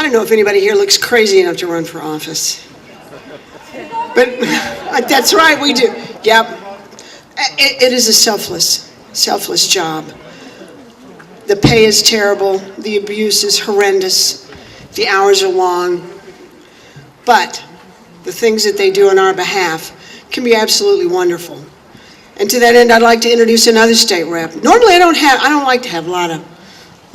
I don't know if anybody here looks crazy enough to run for office. But that's right, we do. Yep. It is a selfless job. The pay is terrible. The abuse is horrendous. The hours are long. But the things that they do on our behalf can be absolutely wonderful. And to that end, I'd like to introduce another state rep. Normally, I don't like to have a lot of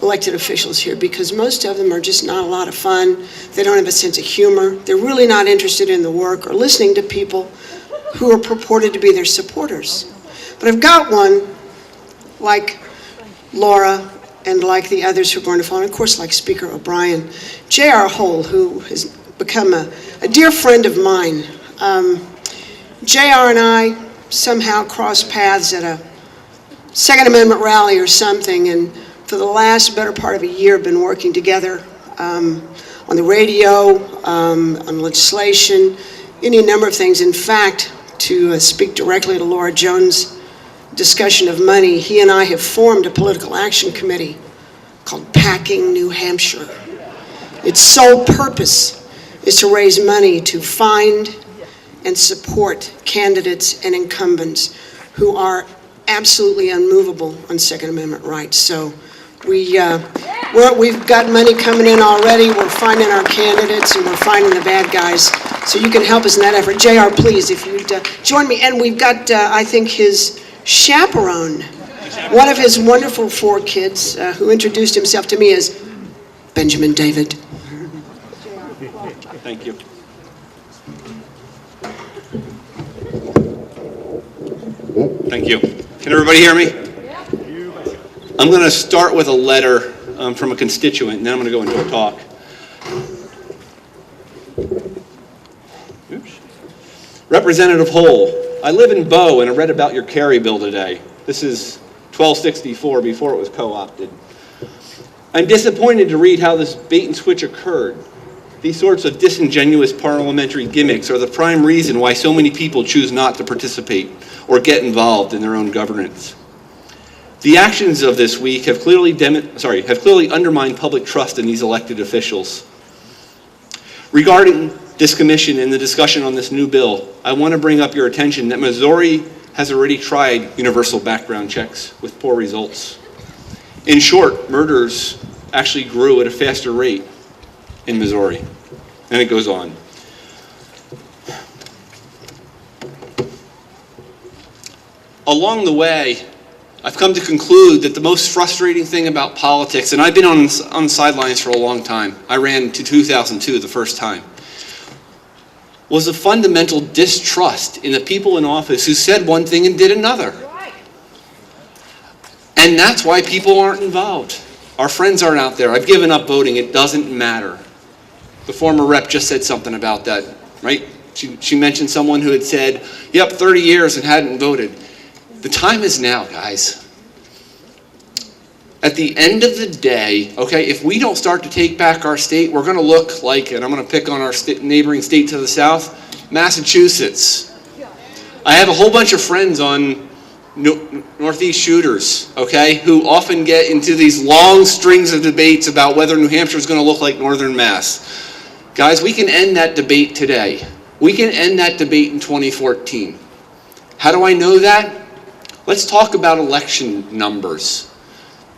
elected officials here because most of them are just not a lot of fun. They don't have a sense of humor. They're really not interested in the work or listening to people who are purported to be their supporters. But I've got one like Laura and like the others who are going to follow, and of course like Speaker O'Brien, JR Hoell, who has become a dear friend of mine. JR and I somehow crossed paths at a Second Amendment rally or something, and for the last better part of a year been working together on the radio, on legislation, any number of things. In fact, to speak directly to Laura Jones' discussion of money, he and I have formed a political action committee called Packing New Hampshire. Its sole purpose is to raise money to find and support candidates and incumbents who are absolutely unmovable on Second Amendment rights. So we've got money coming in already. We're finding our candidates and we're finding the bad guys. So you can help us in that effort. JR, please, if you'd join me. And we've got, I think, his chaperone, one of his wonderful 4 kids, who introduced himself to me as Benjamin David. Thank you. Thank you. Can everybody hear me? I'm going to start with a letter from a constituent, and then I'm going to go into a talk. Oops. Representative Hoell, I live in Bow, and I read about your carry bill today. This is 1264, before it was co-opted. I'm disappointed to read how this bait and switch occurred. These sorts of disingenuous parliamentary gimmicks are the prime reason why so many people choose not to participate or get involved in their own governance. The actions of this week have clearly undermined public trust in these elected officials. Regarding this commission and the discussion on this new bill, I want to bring up your attention that Missouri has already tried universal background checks with poor results. In short, murders actually grew at a faster rate in Missouri, and it goes on. Along the way, I've come to conclude that the most frustrating thing about politics, and I've been on the sidelines for a long time, I ran to 2002 the first time, was a fundamental distrust in the people in office who said one thing and did another. And that's why people aren't involved. Our friends aren't out there. I've given up voting. It doesn't matter. The former rep just said something about that, right? She mentioned someone who had said, yep, 30 years and hadn't voted. The time is now, guys. At the end of the day, okay, if we don't start to take back our state, we're going to look like, and I'm going to pick on our neighboring state to the south, Massachusetts. I have a whole bunch of friends on Northeast shooters, okay, who often get into these long strings of debates about whether New Hampshire is going to look like Northern Mass. Guys, we can end that debate today. We can end that debate in 2014. How do I know that? Let's talk about election numbers.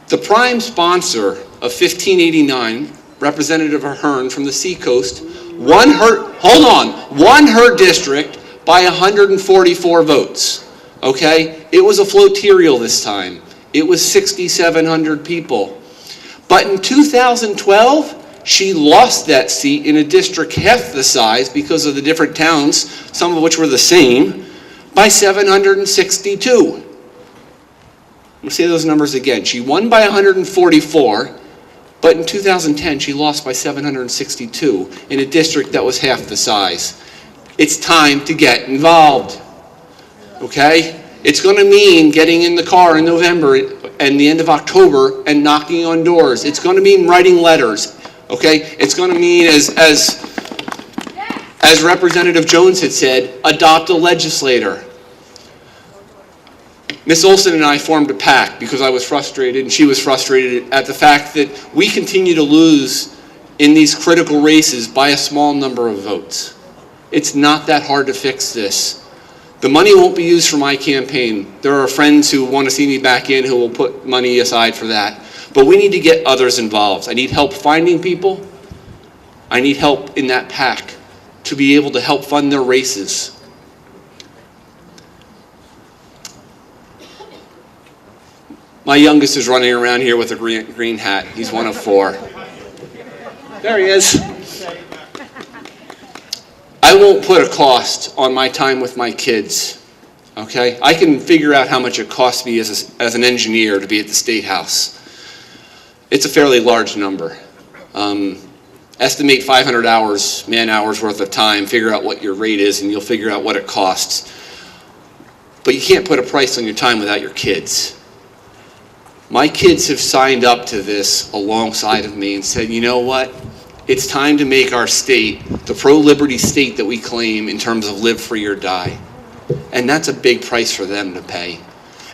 The prime sponsor of 1589, Representative Ahern from the Seacoast, won her district by 144 votes, okay? It was a floterial this time. It was 6,700 people. But in 2012, she lost that seat in a district half the size because of the different towns, some of which were the same, by 762. I'll say those numbers again. She won by 144, but in 2010 she lost by 762 in a district that was half the size. It's time to get involved, okay? It's going to mean getting in the car in November and the end of October and knocking on doors. It's going to mean writing letters, okay? It's going to mean, as Representative Jones had said, adopt a legislator. Ms. Olson and I formed a PAC because I was frustrated and she was frustrated at the fact that we continue to lose in these critical races by a small number of votes. It's not that hard to fix this. The money won't be used for my campaign. There are friends who want to see me back in who will put money aside for that. But we need to get others involved. I need help finding people. I need help in that PAC to be able to help fund their races. My youngest is running around here with a green hat. He's one of 4. There he is. I won't put a cost on my time with my kids, okay? I can figure out how much it costs me as an engineer to be at the State House. It's a fairly large number. Estimate 500 hours, man-hours worth of time, figure out what your rate is, and you'll figure out what it costs. But you can't put a price on your time without your kids. My kids have signed up to this alongside of me and said, you know what? It's time to make our state the pro-liberty state that we claim in terms of live free or die. And that's a big price for them to pay.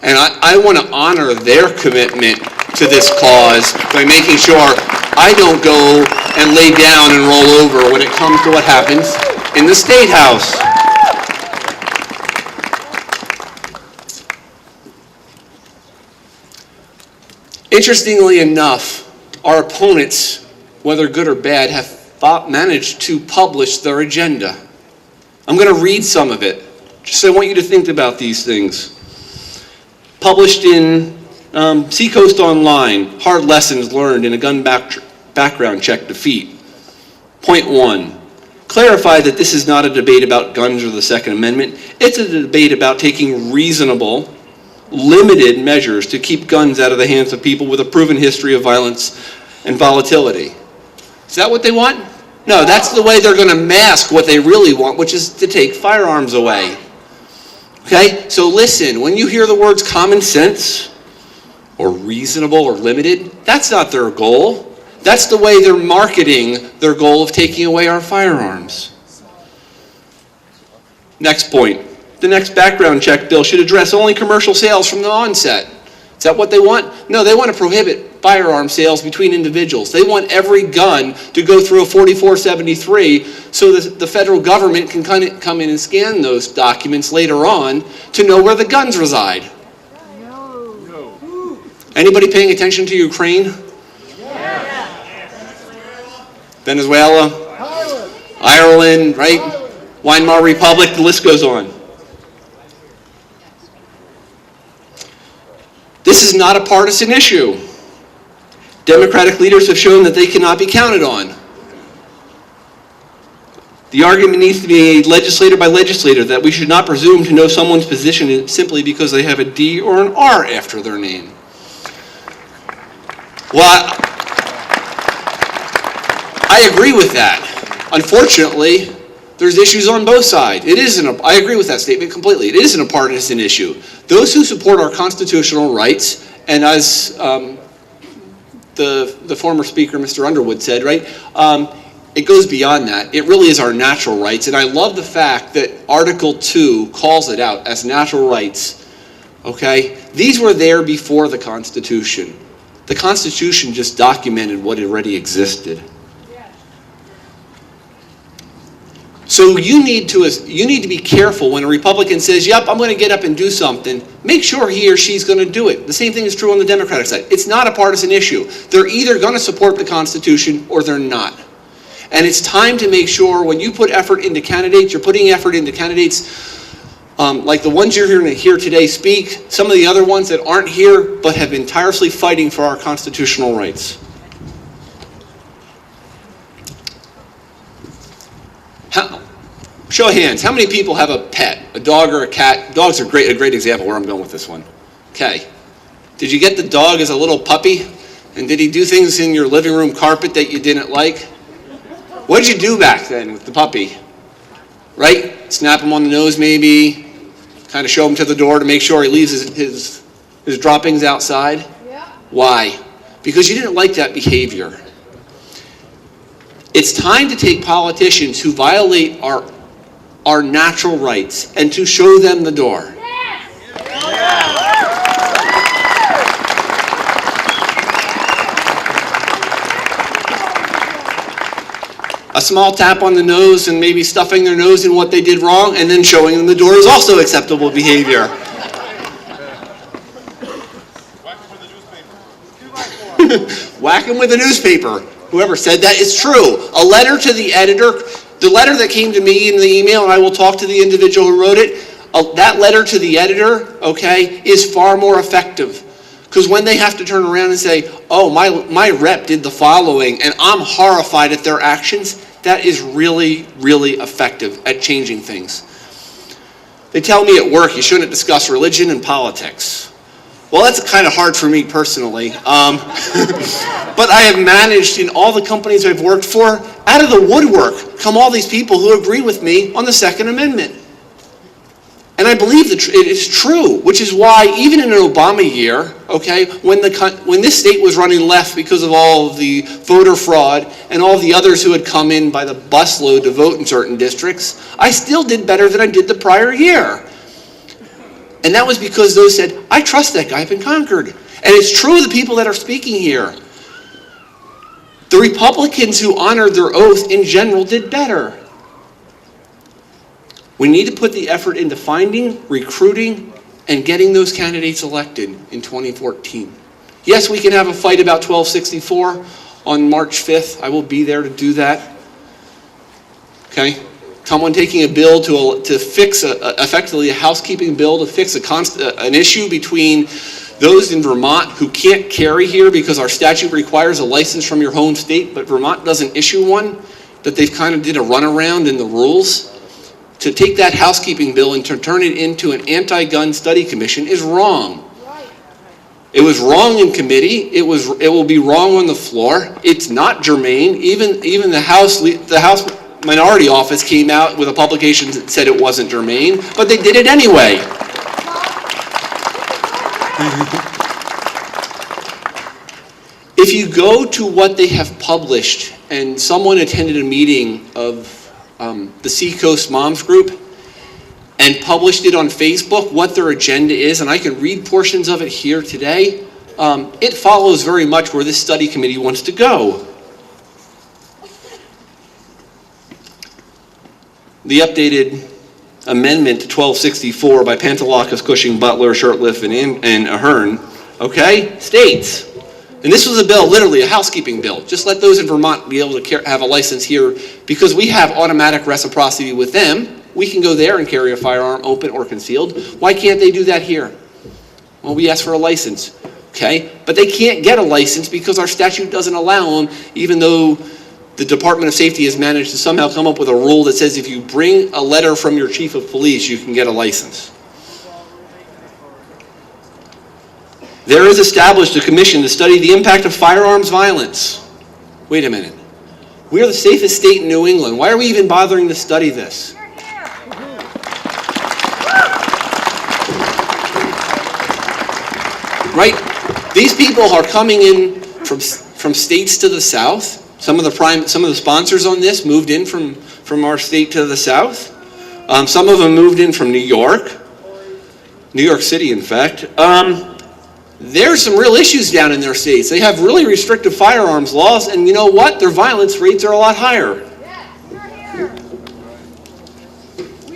And I want to honor their commitment to this cause by making sure I don't go and lay down and roll over when it comes to what happens in the State House. Interestingly enough, our opponents, whether good or bad, have managed to publish their agenda. I'm going to read some of it, just so I want you to think about these things. Published in Seacoast Online, Hard Lessons Learned in a Gun Background Check Defeat. Point 1, clarify that this is not a debate about guns or the Second Amendment. It's a debate about taking reasonable, limited measures to keep guns out of the hands of people with a proven history of violence and volatility. Is that what they want? No, that's the way they're going to mask what they really want, which is to take firearms away. Okay? So listen, when you hear the words common sense or reasonable or limited, that's not their goal. That's the way they're marketing their goal of taking away our firearms. Next point. The next background check bill should address only commercial sales from the onset. Is that what they want? No, they want to prohibit firearm sales between individuals. They want every gun to go through a 4473 so that the federal government can come in and scan those documents later on to know where the guns reside. No. Anybody paying attention to Ukraine? Venezuela? Ireland, right? Weimar Republic, the list goes on. This is not a partisan issue. Democratic leaders have shown that they cannot be counted on. The argument needs to be made legislator by legislator that we should not presume to know someone's position simply because they have a D or an R after their name. Well, I agree with that. Unfortunately, there's issues on both sides. I agree with that statement completely. It isn't a partisan issue. Those who support our constitutional rights, and as the former speaker, Mr. Underwood, said, right, it goes beyond that. It really is our natural rights, and I love the fact that Article 2 calls it out as natural rights, okay? These were there before the Constitution. The Constitution just documented what already existed. So you need to be careful when a Republican says, yep, I'm going to get up and do something. Make sure he or she's going to do it. The same thing is true on the Democratic side. It's not a partisan issue. They're either going to support the Constitution or they're not. And it's time to make sure when you put effort into candidates, you're putting effort into candidates like the ones you're going to hear today speak, some of the other ones that aren't here but have been tirelessly fighting for our constitutional rights. Show of hands, how many people have a pet, a dog or a cat? Dogs are a great example where I'm going with this one. Okay. Did you get the dog as a little puppy? And did he do things in your living room carpet that you didn't like? What did you do back then with the puppy? Right? Snap him on the nose maybe, kind of show him to the door to make sure he leaves his droppings outside? Yeah. Why? Because you didn't like that behavior. It's time to take politicians who violate our natural rights and to show them the door. A small tap on the nose and maybe stuffing their nose in what they did wrong and then showing them the door is also acceptable behavior. Whack them with a newspaper. Whoever said that is true. A letter to the editor, the letter that came to me in the email, and I will talk to the individual who wrote it, that letter to the editor, okay, is far more effective. Because when they have to turn around and say, oh, my rep did the following, and I'm horrified at their actions, that is really, really effective at changing things. They tell me at work you shouldn't discuss religion and politics. Well, that's kind of hard for me personally. But I have managed in all the companies I've worked for, out of the woodwork come all these people who agree with me on the Second Amendment. And I believe that it is true, which is why even in an Obama year, okay, when this state was running left because of all of the voter fraud and all the others who had come in by the busload to vote in certain districts, I still did better than I did the prior year. And that was because those said, I trust that guy up in Concord. And it's true of the people that are speaking here. The Republicans who honored their oath in general did better. We need to put the effort into finding, recruiting, and getting those candidates elected in 2014. Yes, we can have a fight about 1264 on March 5th. I will be there to do that. Okay? Someone taking a bill to fix, effectively a housekeeping bill to fix an issue between those in Vermont who can't carry here because our statute requires a license from your home state, but Vermont doesn't issue one, that they've kind of did a runaround in the rules. To take that housekeeping bill and to turn it into an anti-gun study commission is wrong. It was wrong in committee. It will be wrong on the floor. It's not germane. Even the House Minority Office came out with a publication that said it wasn't germane, but they did it anyway. If you go to what they have published, and someone attended a meeting of the Seacoast Moms Group and published it on Facebook, what their agenda is, and I can read portions of it here today, it follows very much where this study committee wants to go. The updated amendment to 1264 by Pantelakis, Cushing, Butler, Shurtleff, and Ahern, okay, states, and this was a bill, literally a housekeeping bill. Just let those in Vermont be able to have a license here because we have automatic reciprocity with them. We can go there and carry a firearm, open or concealed. Why can't they do that here? Well, we ask for a license, okay? But they can't get a license because our statute doesn't allow them, even though the Department of Safety has managed to somehow come up with a rule that says if you bring a letter from your chief of police, you can get a license. There is established a commission to study the impact of firearms violence. Wait a minute. We are the safest state in New England. Why are we even bothering to study this? Right? These people are coming in from states to the south. Some of the sponsors on this moved in from our state to the south. Some of them moved in from New York City, in fact. There's some real issues down in their states. They have really restrictive firearms laws, and you know what? Their violence rates are a lot higher.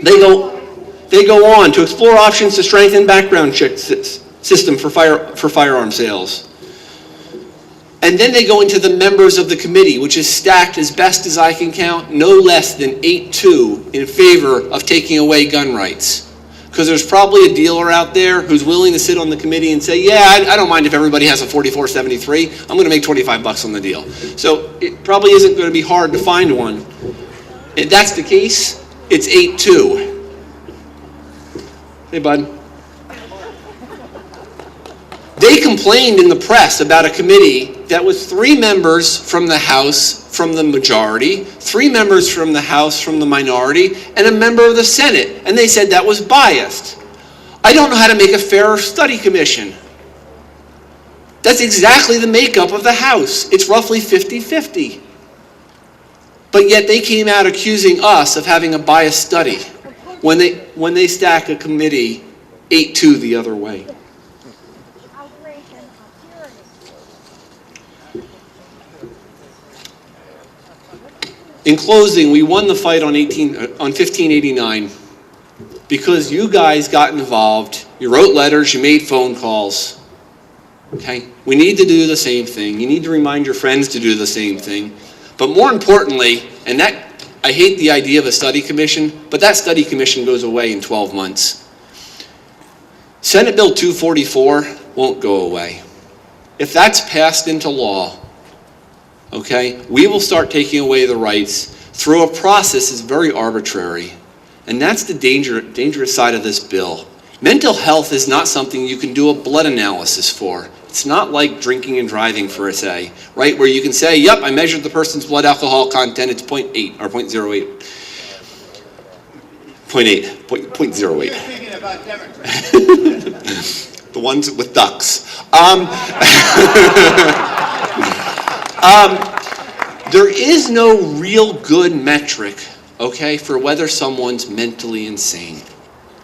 They go on to explore options to strengthen background check system for firearm sales. And then they go into the members of the committee, which is stacked as best as I can count, no less than 8-2 in favor of taking away gun rights. Because there's probably a dealer out there who's willing to sit on the committee and say, yeah, I don't mind if everybody has a 4473. I'm going to make $25 on the deal. So it probably isn't going to be hard to find one. If that's the case, it's 8-2. Hey, bud. They complained in the press about a committee that was 3 members from the House from the majority, 3 members from the House from the minority, and a member of the Senate. And they said that was biased. I don't know how to make a fair study commission. That's exactly the makeup of the House. It's roughly 50-50. But yet they came out accusing us of having a biased study when they stack a committee 8-2 the other way. In closing, we won the fight on 1589 because you guys got involved. You wrote letters, you made phone calls. Okay? We need to do the same thing. You need to remind your friends to do the same thing. But more importantly, and that, I hate the idea of a study commission, but that study commission goes away in 12 months. Senate Bill 244 won't go away. If that's passed into law, okay, we will start taking away the rights through a process that's very arbitrary. And that's the dangerous side of this bill. Mental health is not something you can do a blood analysis for. It's not like drinking and driving for say, right? Where you can say, yep, I measured the person's blood alcohol content, it's 0.8 or 0.08. 0.08. Thinking about Democrats. The ones with ducks. There is no real good metric, okay, for whether someone's mentally insane.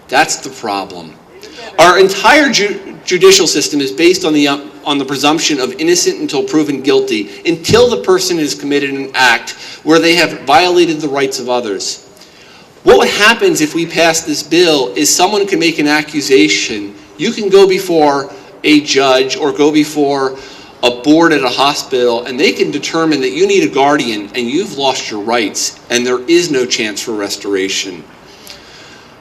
That's the problem. Our entire judicial system is based on the presumption of innocent until proven guilty, until the person has committed an act where they have violated the rights of others. What happens if we pass this bill is someone can make an accusation. You can go before a judge or go before a board at a hospital, and they can determine that you need a guardian and you've lost your rights and there is no chance for restoration.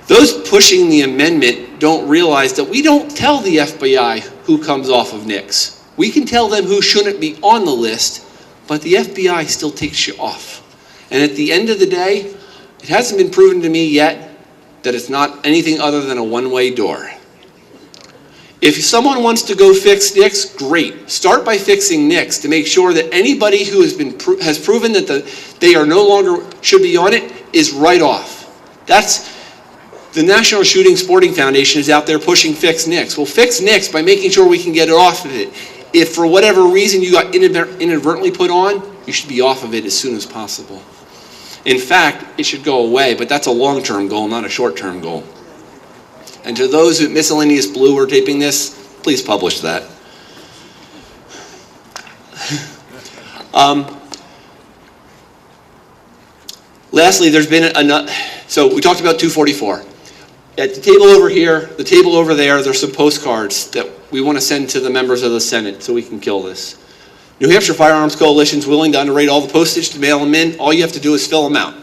Those pushing the amendment don't realize that we don't tell the FBI who comes off of NICS. We can tell them who shouldn't be on the list, but the FBI still takes you off. And at the end of the day, it hasn't been proven to me yet that it's not anything other than a one-way door. If someone wants to go fix NICS, great. Start by fixing NICS to make sure that anybody who has proven that they are no longer should be on it is right off. That's the National Shooting Sporting Foundation is out there pushing Fix NICS. Well, fix NICS by making sure we can get it off of it. If for whatever reason you got inadvertently put on, you should be off of it as soon as possible. In fact, it should go away, but that's a long-term goal, not a short-term goal. And to those at Miscellaneous Blue who are taping this, please publish that. Lastly, there's been so we talked about 244. At the table over here, the table over there, there's some postcards that we want to send to the members of the Senate so we can kill this. New Hampshire Firearms Coalition is willing to underwrite all the postage to mail them in. All you have to do is fill them out.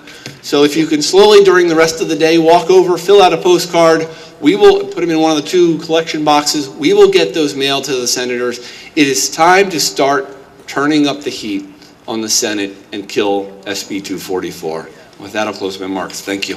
So if you can slowly during the rest of the day walk over, fill out a postcard, we will put them in one of the 2 collection boxes. We will get those mailed to the senators. It is time to start turning up the heat on the Senate and kill SB 244. With that, I'll close my remarks. Thank you.